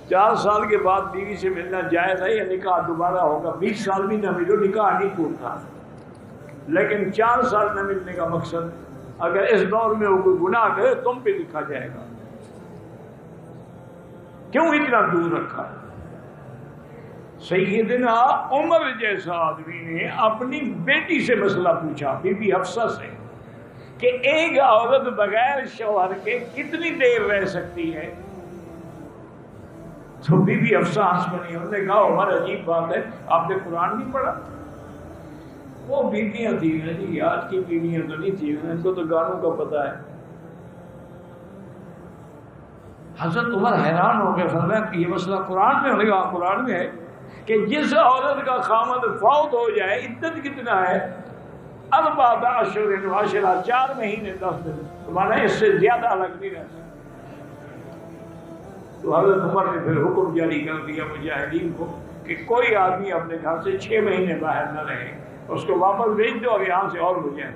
4 سال کے بعد بیوی سے ملنا جائز ہے یا نکاح دوبارہ ہوگا؟ 20 سال بھی نہ ملو نکاح نہیں ٹوٹتا، لیکن 4 سال نہ ملنے کا مقصد اگر اس دور میں وہ کوئی گناہ کرے تم پہ لکھا جائے گا۔ کیوں اتنا دور رکھا؟ سیدنا عمر جیسا آدمی نے اپنی بیٹی سے مسئلہ پوچھا، بی بی حفصہ سے، کہ ایک عورت بغیر شوہر کے کتنی دیر رہ سکتی ہے؟ تو بی بی حفصہ ہنس پڑی، انہوں نے کہا عمر عجیب بات ہے، آپ نے قرآن نہیں پڑھا؟ وہ بیویاں تھیں نا جی، آج کی بیویاں تو نہیں تھیں، ان کو تو گانوں کا پتہ ہے۔ حضرت عمر حیران ہو گئے، فرمایا کہ یہ مسئلہ قرآن میں ہوگا؟ قرآن میں ہے کہ جس عورت کا خامد فوت ہو جائے عدت کتنا ہے؟ 4 اشہر و عشرہ، 4 مہینے 10 دن، تمہارا اس سے زیادہ الگ نہیں رہ سکتا۔ تو حضرت عمر نے پھر حکم جاری کر دیا مجاہدین کو کہ کوئی آدمی اپنے گھر سے 6 مہینے باہر نہ رہے، اس کو واپس بھیج دو اور یہاں سے اور ہو جائے۔